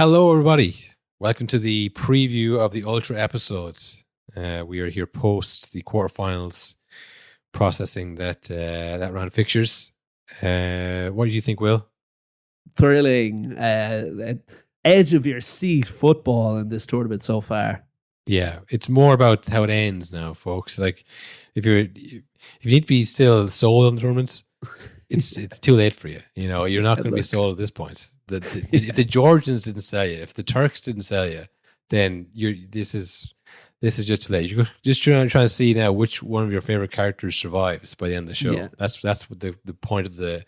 Hello, everybody. Welcome to the preview of the Ultra episode. We are here post the quarterfinals, processing that round of fixtures. What do you think, Will? Thrilling, edge of your seat football in this tournament so far. Yeah, it's more about how it ends now, folks. Like, if you need to be still sold on the tournaments, it's too late for you. You know, you're not going to be sold at this point. If the Georgians didn't sell you, if the Turks didn't sell you, then this is just too late. You're just trying to see now which one of your favorite characters survives by the end of the show. Yeah. That's what the point of the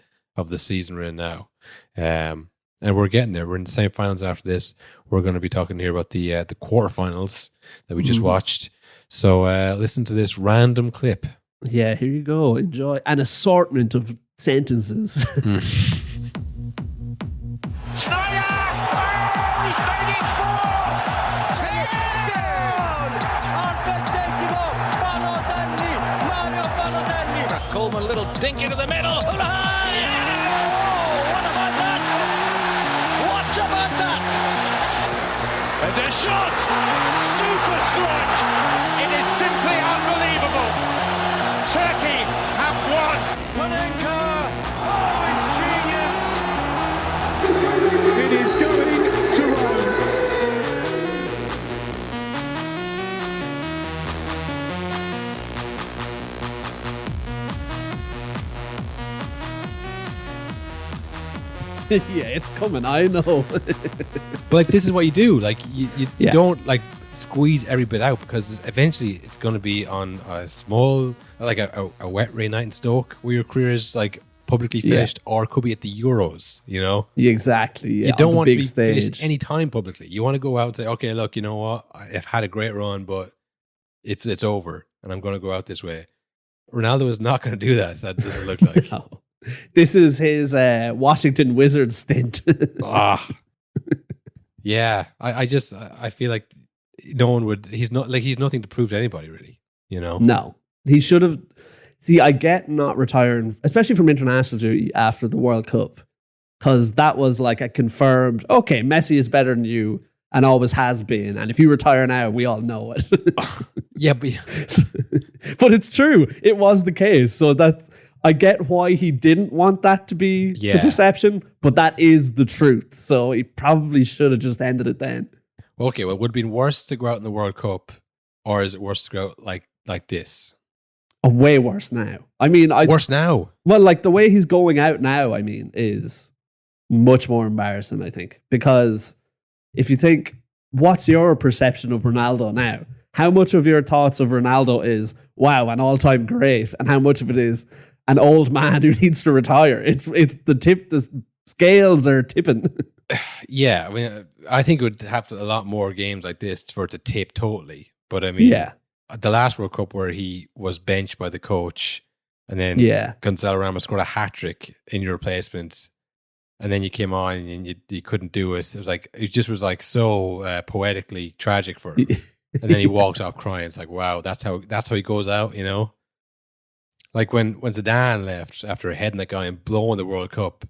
season we're in now. And we're getting there. We're in the semifinals after this. We're going to be talking here about the quarterfinals that we just watched. So listen to this random clip. Yeah, here you go. Enjoy an assortment of sentences. Coleman, a little dink into the middle. Oh, yeah! What about that? What about that? And a shot! Super strike! It is simply unbelievable. Turkey have won. Panenka! Oh, it's genius! It is going to Rome. Yeah, it's coming, I know. But like, this is what you do. Like, you don't like squeeze every bit out, because eventually it's going to be on a small, like a wet rain night in Stoke where your career is like publicly finished, or it could be at the Euros, you know? Exactly. Yeah, you don't want to be finished any time publicly. You want to go out and say, okay, look, you know what? I've had a great run, but it's over, and I'm going to go out this way. Ronaldo is not going to do that. That doesn't look like. No. This is his Washington Wizards stint. Yeah, I feel like no one would. He's nothing to prove to anybody, really. You know. No, he should have. See, I get not retiring, especially from international duty after the World Cup, because that was like a confirmed. Okay, Messi is better than you, and always has been. And if you retire now, we all know it. Yeah, but it's true. It was the case. So that. I get why he didn't want that to be the perception, but that is the truth. So he probably should have just ended it then. Okay, well, would it have been worse to go out in the World Cup, or is it worse to go out like this? Oh, way worse now. I mean, worse now? Well, like the way he's going out now, I mean, is much more embarrassing, I think. Because if you think, what's your perception of Ronaldo now? How much of your thoughts of Ronaldo is, wow, an all-time great, and how much of it is an old man who needs to retire? It's the scales are tipping. Yeah, I mean, I think it would have a lot more games like this for it to tip totally. But I mean, the last World Cup where he was benched by the coach, and then Gonzalo Ramos scored a hat-trick in your replacement, and then you came on and you couldn't do it. It just was like so poetically tragic for him. And then he walks off crying. It's like, wow, that's how he goes out, you know? Like when Zidane left after heading that guy and blowing the World Cup,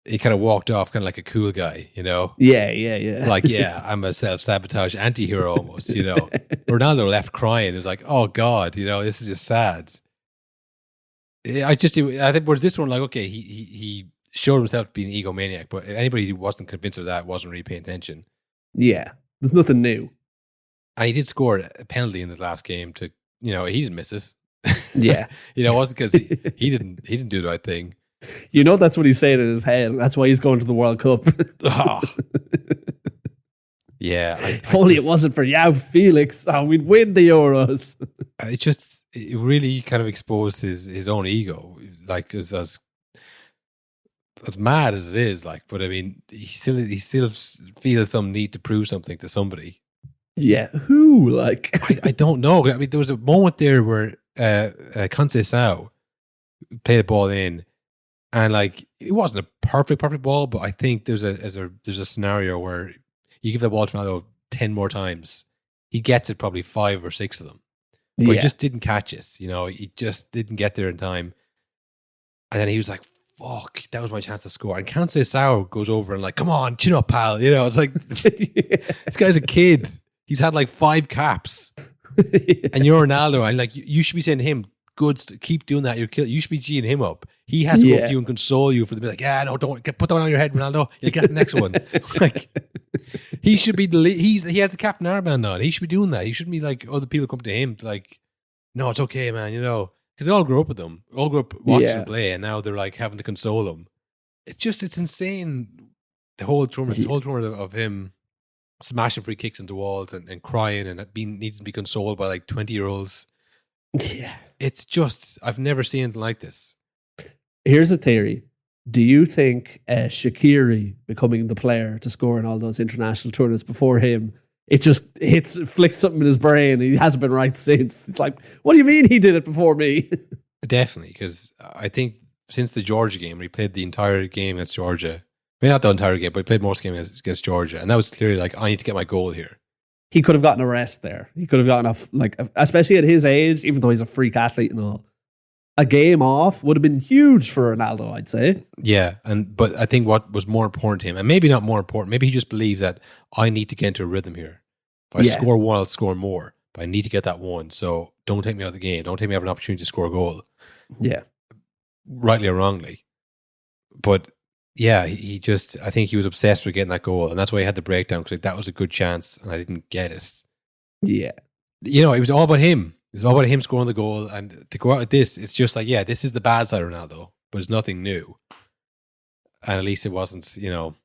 he kind of walked off kind of like a cool guy, you know? Yeah. Like, I'm a self-sabotage anti-hero almost, you know? Ronaldo left crying. It was like, oh God, you know, this is just sad. I think, was this one like, okay, he showed himself to be an egomaniac, but anybody who wasn't convinced of that wasn't really paying attention. Yeah, there's nothing new. And he did score a penalty in the last game to, you know, he didn't miss it. Yeah. You know, it wasn't because he didn't do the right thing. You know, that's what he's saying in his head. That's why he's going to the World Cup. Oh. Yeah. If only it wasn't for João Felix, we'd win the Euros. It really kind of exposed his own ego. Like, as mad as it is, like, but I mean, he still feels some need to prove something to somebody. Yeah, who? Like, I don't know. I mean, there was a moment there where Conceição played the ball in, and like it wasn't a perfect ball, but I think there's a scenario where you give the ball to Ronaldo 10 more times, he gets it probably 5 or 6 of them, but he just didn't catch us. You know, he just didn't get there in time, and then he was like, fuck, that was my chance to score. And Conceição goes over and like, come on, chin up, pal. You know, it's like, this guy's a kid. He's had like 5 caps. And you're Ronaldo. And like, you should be saying to him, good, keep doing that. You should be G'ing him up. He has to go up to you and console you for the like, yeah, no, don't put that one on your head, Ronaldo. You'll get the next one. Like, he should be he has the captain armband on. He should be doing that. He shouldn't be like other people come to him to like, no, it's okay, man, you know. Because they all grew up with them, all grew up watching him play, and now they're like having to console him. It's insane. The whole tournament of him smashing free kicks into walls and crying and needing to be consoled by like 20-year-olds. Yeah. It's just, I've never seen anything like this. Here's a theory. Do you think Shaqiri becoming the player to score in all those international tournaments before him, it just flicks something in his brain. He hasn't been right since. It's like, what do you mean he did it before me? Definitely, because I think since the Georgia game, where he played the entire game against Georgia, I mean, not the entire game, but he played most games against Georgia, and that was clearly like, I need to get my goal here. He could have gotten a rest there. He could have gotten especially at his age, even though he's a freak athlete and all, a game off would have been huge for Ronaldo, I'd say. Yeah, but I think what was more important to him, and maybe not more important, maybe he just believes that I need to get into a rhythm here. If I score one, I'll score more, but I need to get that one. So don't take me out of the game. Don't take me out of an opportunity to score a goal. Yeah. Rightly or wrongly. But yeah, I think he was obsessed with getting that goal, and that's why he had the breakdown, because like, that was a good chance and I didn't get it. Yeah. You know, it was all about him. It was all about him scoring the goal, and to go out like this, it's just like, yeah, this is the bad side of Ronaldo, but it's nothing new. And at least it wasn't, you know,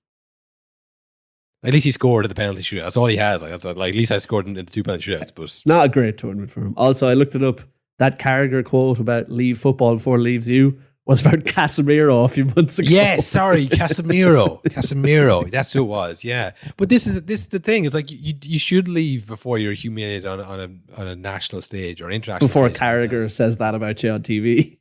at least he scored at the penalty shootout. That's all he has. Like, at least I scored in the 2 penalty shootouts. But not a great tournament for him. Also, I looked it up. That Carragher quote about leave football before it leaves you was about Casemiro a few months ago. Yes, sorry, Casemiro. That's who it was. Yeah, but this is the thing. It's like you should leave before you're humiliated on a national stage or international. Before stage Carragher like says that about you on TV,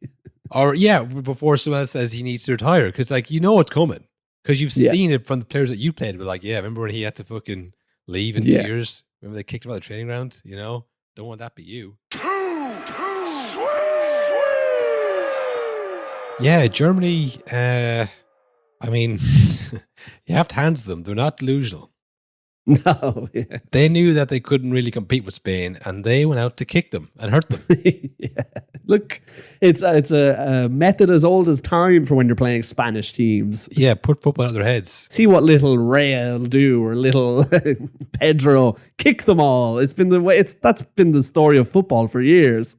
or before someone else says he needs to retire, because like you know it's coming, because you've seen it from the players that you played with. Like, yeah, remember when he had to fucking leave in tears? Remember they kicked him out of the training ground? You know, don't want that to be you. Yeah, Germany, I mean, you have to hand to them. They're not delusional. No, yeah. They knew that they couldn't really compete with Spain, and they went out to kick them and hurt them. Yeah. Look, it's a method as old as time for when you're playing Spanish teams. Yeah, put football out of their heads. See what little Real do or little Pedro. Kick them all. That's been the story of football for years.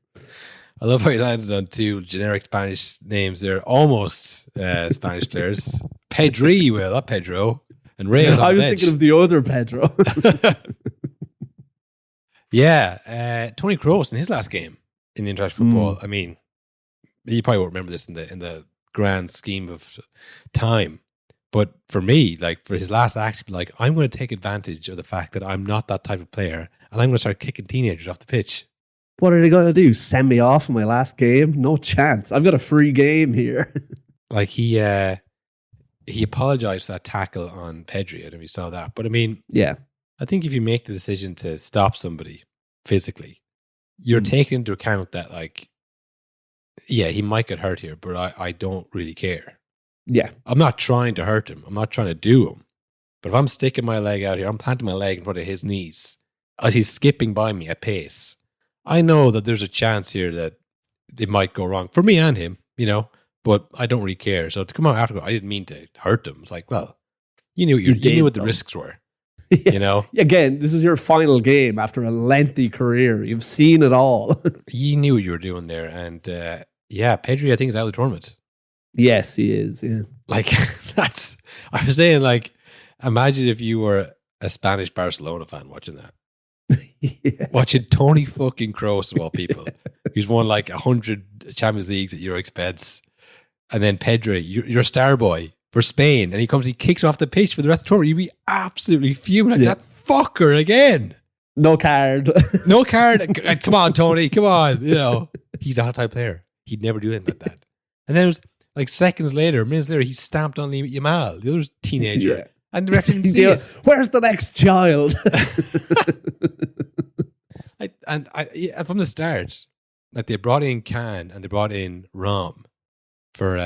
I love how you landed on 2 generic Spanish names. They're almost Spanish players. Pedri, not Pedro. And Reyes I was thinking of the other Pedro. Yeah. Toni Kroos in his last game in international football. I mean, you probably won't remember this in the grand scheme of time. But for me, like for his last act, like I'm going to take advantage of the fact that I'm not that type of player, and I'm going to start kicking teenagers off the pitch. What are they going to do? Send me off in my last game? No chance. I've got a free game here. Like he apologized for that tackle on Pedri. I don't know if you saw that. But I mean, yeah, I think if you make the decision to stop somebody physically, you're taking into account that, like, yeah, he might get hurt here, but I don't really care. Yeah. I'm not trying to hurt him. I'm not trying to do him. But if I'm sticking my leg out here, I'm planting my leg in front of his knees as he's skipping by me at pace, I know that there's a chance here that it might go wrong for me and him, you know, but I don't really care. So to come out after, I didn't mean to hurt him. It's like, well, you knew what the risks were, yeah. You know? Again, this is your final game after a lengthy career. You've seen it all. You knew what you were doing there. And Pedri, I think, is out of the tournament. Yes, he is. Yeah. Like, I was saying, like, imagine if you were a Spanish Barcelona fan watching that. Yeah. Watching Toni fucking Kroos of all people, who's won like 100 Champions Leagues at your expense, and then Pedri, your star boy for Spain, and he kicks off the pitch for the rest of the tour. You'd be absolutely fuming at that fucker again. No card. No card. Come on, Tony. Come on. You know, he's a hot type player. He'd never do anything like that. And then it was like minutes later, he stamped on Yamal, the other teenager. Yeah. And the referee didn't see it. Where's the next child? From the start, like they brought in Khan and they brought in Rom, for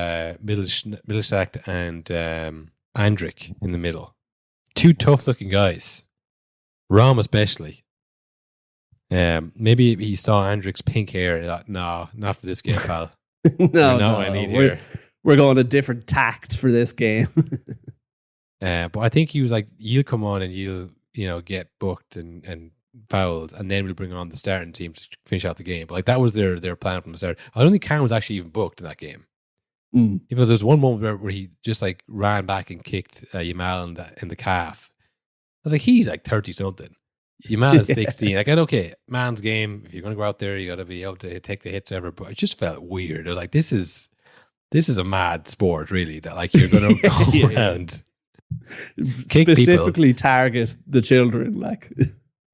Middlestadt and Andrik in the middle. Two tough-looking guys. Rom especially. Maybe he saw Andrik's pink hair and thought, no, not for this game, pal. No, I need here. We're going a different tact for this game. But I think he was like, you'll come on and you'll, get booked and fouled, and then we'll bring on the starting team to finish out the game. But like that was their plan from the start. I don't think Khan was actually even booked in that game. Even though there was one moment where he just like ran back and kicked Yamal in the calf. I was like, he's like 30 something. Yamal is 16. Like, okay, man's game. If you're going to go out there, you got to be able to take the hits ever. But it just felt weird. I was like, this is a mad sport, really. That like you're going to go around, kick specifically people. Target the children, like.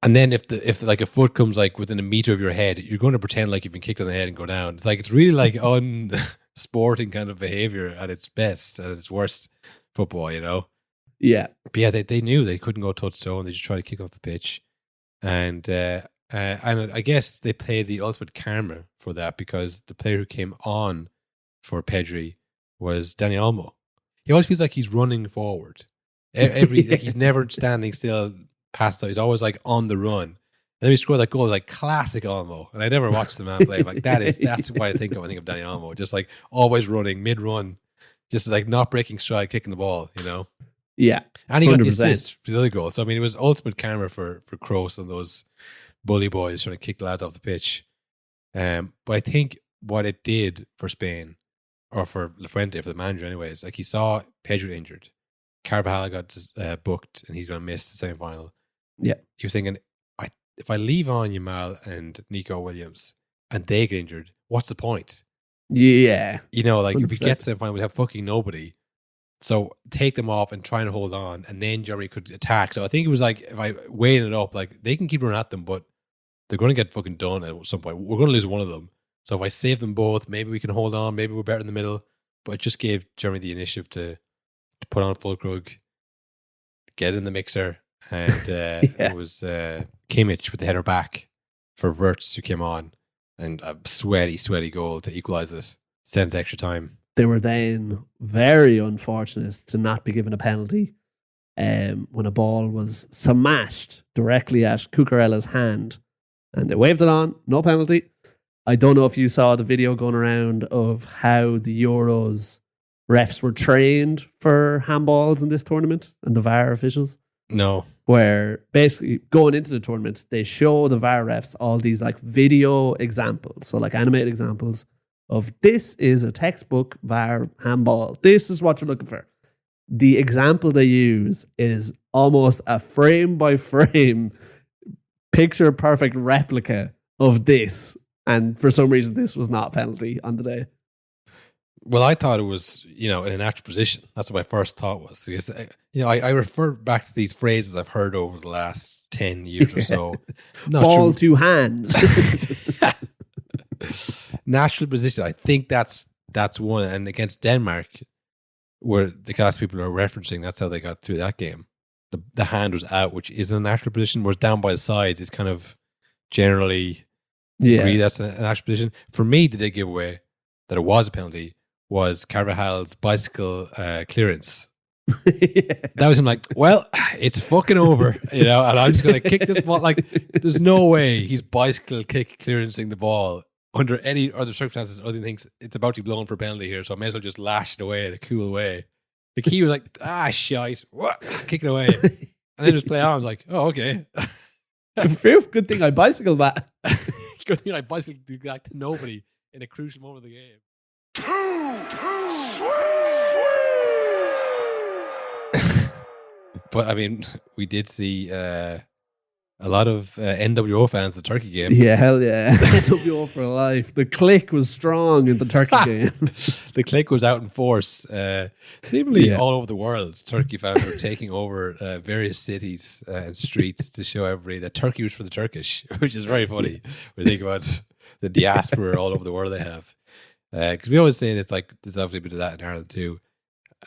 And then if like a foot comes like within a meter of your head, you're going to pretend like you've been kicked on the head and go down. It's like it's really like unsporting kind of behavior at its best, at its worst. Football, Yeah, but yeah, they knew they couldn't go toe to toe, and they just tried to kick off the pitch. And I guess they played the ultimate karma for that, because the player who came on for Pedri was Dani Olmo. He always feels like he's running forward. Like he's never standing still. Past that, he's always like on the run. And then he scored that goal, like classic Olmo. And I never watched the man play. Like that's what I think of. I think of Dani Olmo, just like always running mid run, just like not breaking stride, kicking the ball. Yeah, and he got 100%. the assist for the other goal. So I mean, it was ultimate karma for Kroos and those bully boys trying to kick the lads off the pitch. But I think what it did for Spain, or for Lafuente, for the manager, anyways, like he saw Pedro injured, Carvajal got booked, and he's going to miss the semi-final. Yeah, he was thinking, if I leave on Yamal and Nico Williams and they get injured, what's the point? Yeah, like 100%. If we get to the final, we have fucking nobody. So take them off and try and hold on, and then Germany could attack. So I think it was like, if I weighed it up, like they can keep running at them, but they're going to get fucking done at some point. We're going to lose one of them. So if I save them both, maybe we can hold on. Maybe we're better in the middle. But it just gave Germany the initiative to put on Füllkrug, get in the mixer, and it was Kimmich with the header back for Wirtz, who came on, and a sweaty goal to equalise it. Sent to extra time. They were then very unfortunate to not be given a penalty when a ball was smashed directly at Cucurella's hand, and they waved it on, no penalty. I don't know if you saw the video going around of how the Euros refs were trained for handballs in this tournament, and the VAR officials. No. Where basically going into the tournament, they show the VAR refs all these like video examples, so like animated examples of this is a textbook VAR handball. This is what you're looking for. The example they use is almost a frame by frame, picture perfect replica of this. And for some reason, this was not a penalty on the day. Well, I thought it was, in a natural position. That's what my first thought was. Because, I refer back to these phrases I've heard over the last 10 years or so. Ball to hand. Natural position. I think that's one. And against Denmark, where the cast people are referencing, that's how they got through that game. The hand was out, which isn't a natural position, whereas down by the side is kind of generally agree that's a natural position. For me, the big giveaway that it was a penalty was Carvajal's bicycle clearance. That was him like, well, it's fucking over, and I'm just going to kick this ball. Like, there's no way he's bicycle clearancing the ball under any other circumstances other than thinks it's about to be blown for a penalty here, so I may as well just lash it away in a cool way. Like, he was like, shite, what? Kick it away. And then just play on. I was like, oh, okay. Good thing I bicycled that. Good thing I bicycled back to nobody in a crucial moment of the game. But I mean, we did see a lot of NWO fans at the Turkey game. Yeah, hell yeah. NWO for life. The clique was strong in the Turkey game. The clique was out in force. Seemingly all over the world, Turkey fans were taking over various cities and streets to show everybody that Turkey was for the Turkish, which is very funny when you think about the diaspora all over the world they have. Because we always say it's like there's obviously a bit of that in Ireland too.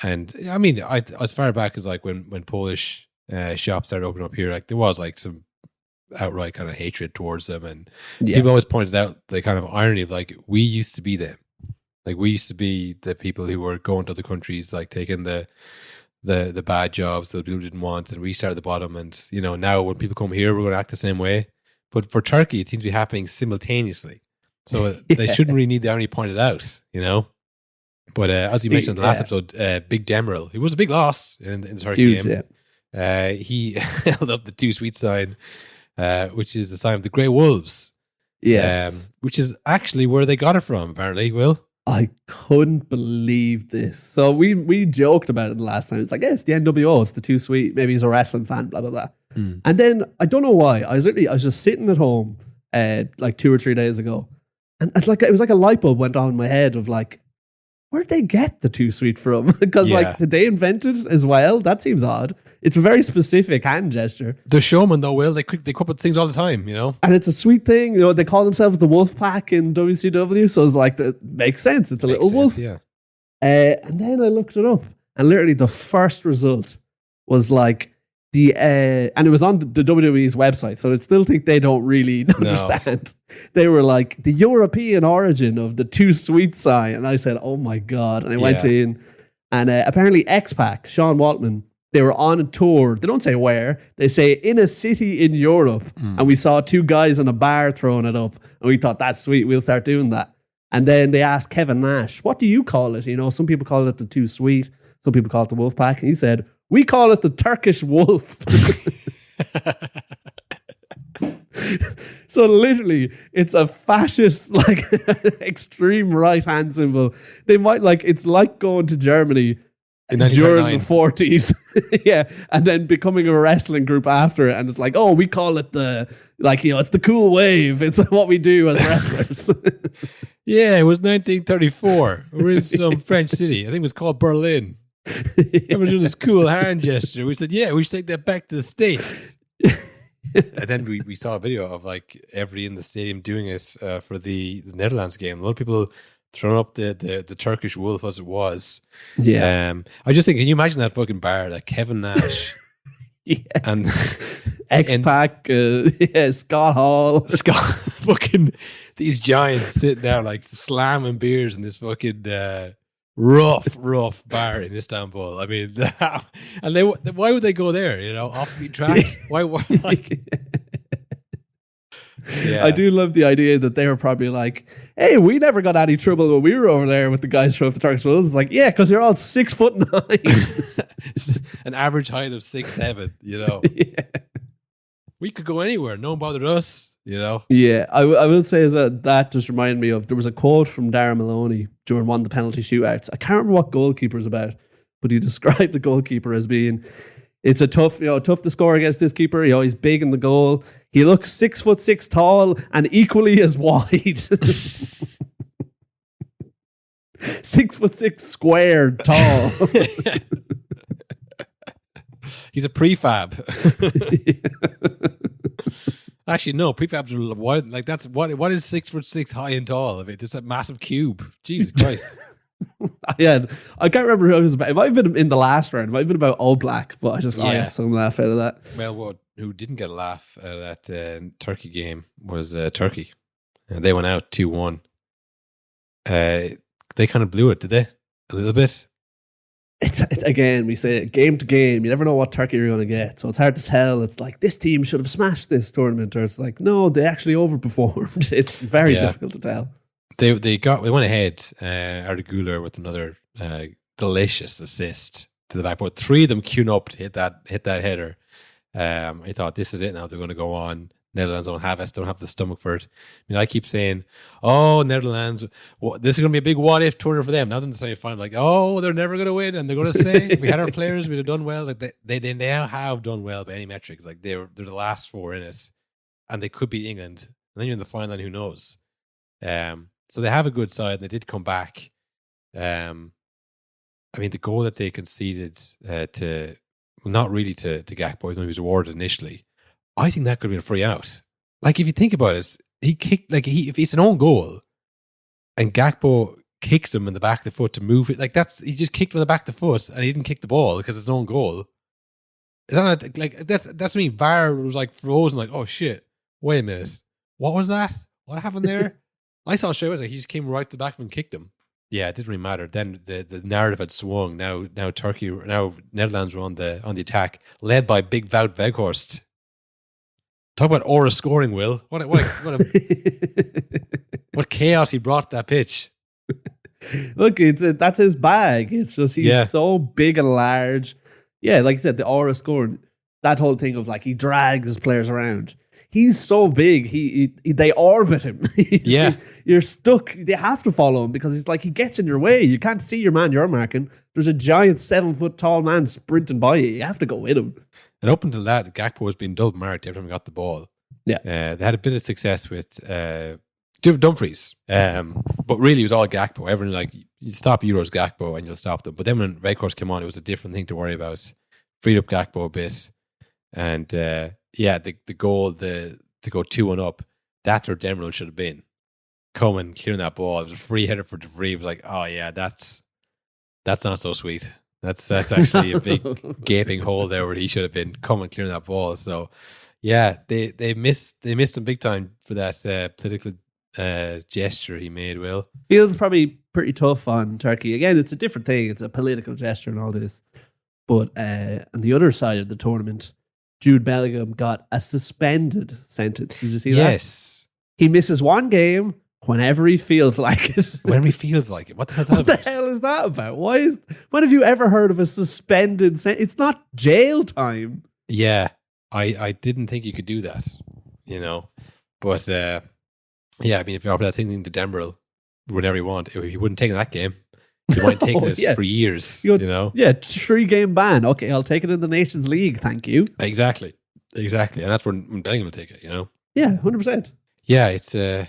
And I mean, as far back as like when Polish shops started opening up here, like there was like some outright kind of hatred towards them, and people always pointed out the kind of irony of like, we used to be them. Like we used to be the people who were going to other countries, like taking the bad jobs that people didn't want, and we start at the bottom. And now when people come here, we're going to act the same way. But for Turkey, it seems to be happening simultaneously. So they shouldn't really need the irony pointed out, But as you mentioned in the last episode, Big Demiral, it was a big loss in the Turkey game. Yeah. He held up the too sweet sign, which is the sign of the Grey Wolves. Yes. Which is actually where they got it from, apparently, Will. I couldn't believe this. So we joked about it the last time. It's like, it's the NWO, it's the too sweet. Maybe he's a wrestling fan, blah, blah, blah. And then, I don't know why, I was just sitting at home like 2 or 3 days ago. And it was like a light bulb went on in my head of like, where'd they get the too sweet from? Because did they invent it as well? That seems odd. It's a very specific hand gesture. The showman though, Will, they come up with things all the time, And it's a sweet thing. They call themselves the Wolf Pack in WCW, so it's like, it makes sense. It's a little wolf. Yeah. And then I looked it up, and literally the first result was like and it was on the WWE's website, so I still think they don't really understand. No. They were like, the European origin of the too sweet sign. And I said, oh my God. And I went in, and apparently X-Pac, Sean Waltman, they were on a tour. They don't say where. They say in a city in Europe. And we saw 2 guys in a bar throwing it up. And we thought, that's sweet. We'll start doing that. And then they asked Kevin Nash, what do you call it? Some people call it the too sweet. Some people call it the wolf pack. And he said, we call it the Turkish wolf. So literally, it's a fascist, like extreme right hand symbol. They might it's like going to Germany during the 40s, and then becoming a wrestling group after it, and it's like, oh, we call it it's the cool wave. It's what we do as wrestlers. Yeah, it was 1934. We're in some French city. I think it was called Berlin. And we're doing this cool hand gesture. We said, we should take that back to the States. And then we saw a video of everybody in the stadium doing it for the Netherlands game. A lot of people throwing up the Turkish wolf as it was. Yeah. I just think, can you imagine that fucking bar, like Kevin Nash and X-Pac, Scott Hall. Fucking these giants sitting there slamming beers in this fucking rough bar in Istanbul. I mean, and why would they go there? Off the beat track. Why? Yeah. I do love the idea that they were probably like, "Hey, we never got any trouble when we were over there with the guys from the Turkish Wolves." It's like, yeah, because you're all 6'9", an average height of 6'7". Yeah. We could go anywhere. No one bothered us. Yeah, I will say is that just reminded me of, there was a quote from Darren Maloney during one of the penalty shootouts. I can't remember what goalkeeper is about, but he described the goalkeeper as being, it's tough to score against this keeper. He's big in the goal. He looks 6'6" tall and equally as wide. 6'6" squared tall. He's a prefab. Actually, no, prefabs are wide. That's what is 6'6" high and tall of it? It's a massive cube. Jesus Christ. Yeah, I can't remember who it was about. It might have been in the last round. It might have been about All Black, but I had some laugh out of that. Well, who didn't get a laugh out of that Turkey game was Turkey. They went out 2-1. They kind of blew it, did they? A little bit? It's again, we say it, game to game. You never know what Turkey you're going to get. So it's hard to tell. It's like, this team should have smashed this tournament. Or it's like, no, they actually overperformed. It's very difficult to tell. They went ahead, Arda Güler with another delicious assist to the backboard. 3 of them queuing up to hit that header. I thought, this is it now. They're going to go on. Netherlands don't have the stomach for it. I keep saying, oh, Netherlands, this is going to be a big what if tournament for them. Now they're in the semi-final, they're never going to win, and they're going to say, if we had our players, we'd have done well. They now have done well by any metrics. They're the last 4 in it, and they could beat England. And then you're in the final, and who knows? So they have a good side, and they did come back. The goal that they conceded not really to Gakpo, even though he was awarded initially, I think that could have been a free out. If you think about it, he kicked, if it's an own goal and Gakpo kicks him in the back of the foot to move it, he just kicked him in the back of the foot and he didn't kick the ball because it's an own goal. That's me. VAR was frozen, oh shit, wait a minute. What was that? What happened there? I saw straight away, he just came right to the back of him and kicked him. Yeah, it didn't really matter. Then the narrative had swung. Now Netherlands were on the attack, led by big Wout Weghorst. Talk about aura scoring, Will. What chaos he brought to that pitch. Look, that's his bag. It's just he's so big and large. Yeah, like you said, the aura scoring. That whole thing of like he drags players around. He's so big. They orbit him. You're stuck. They have to follow him because he's like he gets in your way. You can't see your man you're marking. There's a giant 7 foot tall man sprinting by you. You have to go with him. And up until that, Gakpo was being double marked every time he got the ball. Yeah, they had a bit of success with Dumfries, but really it was all Gakpo. Everyone like you stop Euros Gakpo and you'll stop them. But then when Weghorst came on, it was a different thing to worry about. Freed up Gakpo a bit, and the goal to go 2-1 up. That's where Demiral should have been. Coming, clearing that ball. It was a free header for De Vrij. It was like, oh yeah, that's not so sweet. That's actually a big gaping hole there where he should have been coming, clearing that ball. So yeah, they missed him big time for that political gesture he made. Will feels probably pretty tough on Turkey. Again, it's a different thing. It's a political gesture and all this. But on the other side of the tournament, Jude Bellingham got a suspended sentence. Did you see that? Yes. He misses one game whenever he feels like it. Whenever he feels like it. What the hell is that about? What the hell is that about? When have you ever heard of a suspended sentence? It's not jail time. Yeah. I didn't think you could do that, But yeah, I mean, if you offer that thing to Demiral whenever you want, if you wouldn't take that game, you might take this for years, Yeah, 3-game ban. Okay, I'll take it in the Nations League, thank you. Exactly. And that's when Bellingham will take it, Yeah, 100%. Yeah, it's a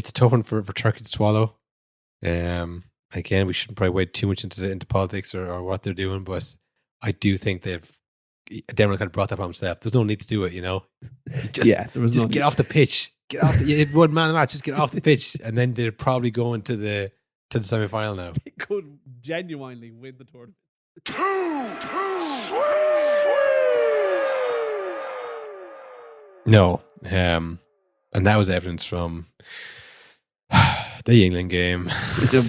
tough one for Turkey to swallow. Again, we shouldn't probably wade too much into politics or what they're doing, but I do think Demiral kind of brought that on himself. There's no need to do it, There was just get off the pitch. Get off the one man match. Just get off the pitch, and then they're probably going to the semi-final now. They could genuinely win the tournament. No, and that was evidence from the England game.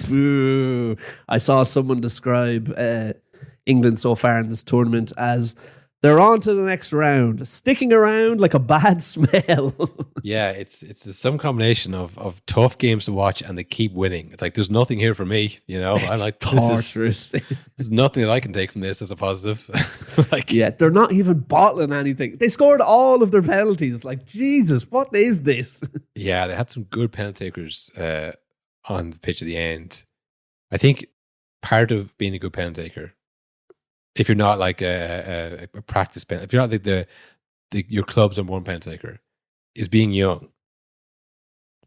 Boo. I saw someone describe England so far in this tournament as they're on to the next round, sticking around like a bad smell. Yeah, it's some combination of tough games to watch and they keep winning. It's like there's nothing here for me, I'm like torturous. There's nothing that I can take from this as a positive. They're not even bottling anything. They scored all of their penalties. Like, Jesus, what is this? Yeah, they had some good penalty takers on the pitch at the end. I think part of being a good penalty taker, if you're not like a practice pen, if you're not like your club's number one pen taker, is being young.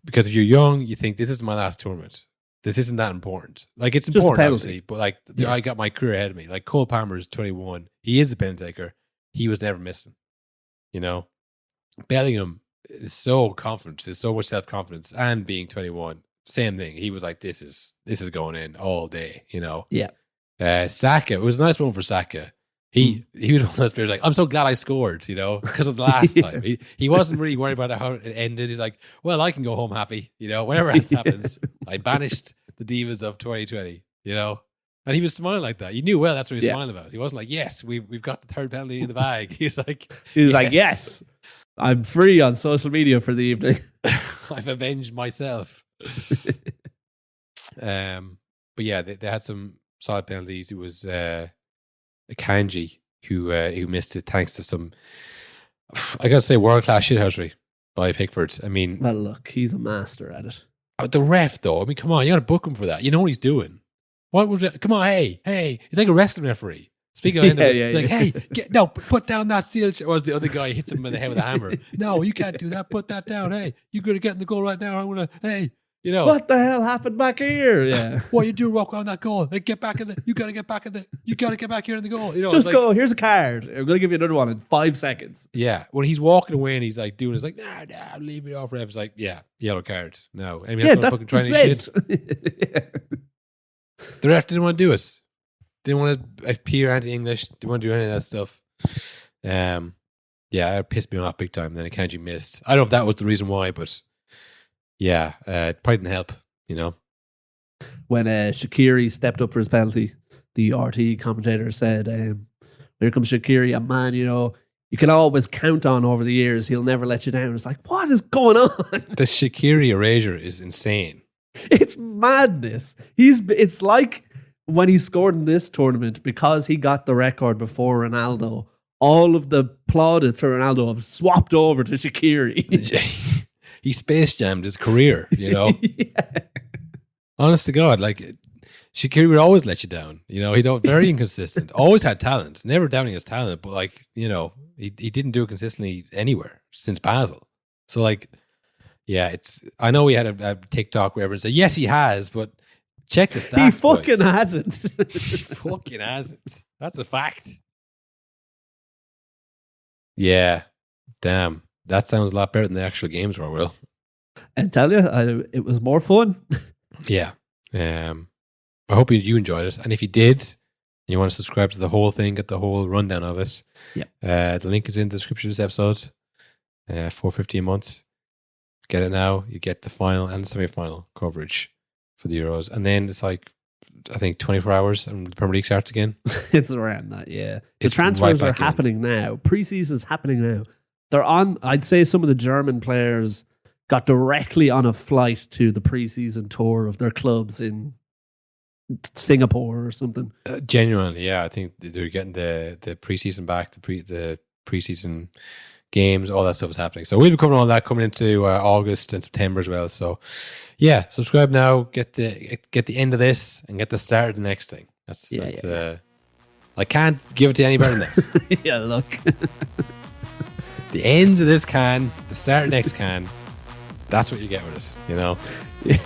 Because if you're young, you think this is my last tournament. This isn't that important. Like it's important, obviously, but like I got my career ahead of me. Like Cole Palmer is 21. He is the pen taker. He was never missing. Bellingham is so confident. There's so much self confidence, and being 21, same thing. He was like, this is going in all day. Yeah. Saka, it was a nice one for Saka. He was one of those players like, I'm so glad I scored, because of the last time. He wasn't really worried about how it ended. He's like, well, I can go home happy, whatever else happens. I banished the divas of 2020, and he was smiling like that. You knew well that's what he was smiling about. He wasn't like, yes, we've got the third penalty in the bag. He was like, yes, I'm free on social media for the evening. I've avenged myself. But yeah, they had some solid penalties. It was Akanji who missed it thanks to some, I gotta say, world-class shithousery by Pickford. I mean, well, look, he's a master at it. The ref, though, I mean, come on, you gotta book him for that. You know what he's doing. What was it? Come on, hey, he's like a wrestling referee. Speaking of, hey, put down that steel chair. Or the other guy hits him in the head with a hammer. No, you can't do that. Put that down. Hey, you're gonna get in the goal right now. I'm gonna, what the hell happened back here? Yeah. What you do, walk on that goal? Like, get back in the. You gotta get back here in the goal. Just go. Here's a card. I'm gonna give you another one in 5 seconds. Yeah. When he's walking away and he's like doing, it's like, nah, leave it off. Ref. It's like, yeah, yellow card. No, I mean that's not fucking trying shit. The ref didn't want to do it. Didn't want to appear anti-English. Didn't want to do any of that stuff. Yeah, it pissed me off big time. Then Akanji missed. I don't know if that was the reason why, but yeah, it probably didn't help. when Shaqiri stepped up for his penalty, the RT commentator said, "Here comes Shaqiri, a man, you can always count on over the years. He'll never let you down." It's like, what is going on? The Shaqiri erasure is insane. It's madness. It's like when he scored in this tournament, because he got the record before Ronaldo, all of the plaudits for Ronaldo have swapped over to Shaqiri. He space jammed his career, Yeah. Honest to God, like Shaqiri would always let you down. He very inconsistent. Always had talent. Never doubting his talent, but he didn't do it consistently anywhere since Basel. So I know we had a TikTok where everyone said, yes, he has, but check the stats. He fucking hasn't. He fucking hasn't. That's a fact. Yeah. Damn. That sounds a lot better than the actual games were, Will. I tell you, it was more fun. Yeah. I hope you enjoyed it. And if you did, and you want to subscribe to the whole thing, get the whole rundown of it, the link is in the description of this episode. $4.50 a month. Get it now. You get the final and the semi-final coverage for the Euros. And then it's like, I think 24 hours and the Premier League starts again. It's around that, yeah. The It's transfers right are back in. happening now. Pre-season's happening now. They're on, I'd say some of the German players got directly on a flight to the pre-season tour of their clubs in Singapore or something. Genuinely, yeah. I think they're getting the pre-season back, the pre-season games, all that stuff is happening. So we'll be covering all that coming into August and September as well. So yeah, subscribe now, get the end of this and get the start of the next thing. That's I can't give it to any better than that. Yeah, look. The end of this can, the start of next can, that's what you get with it, Yeah.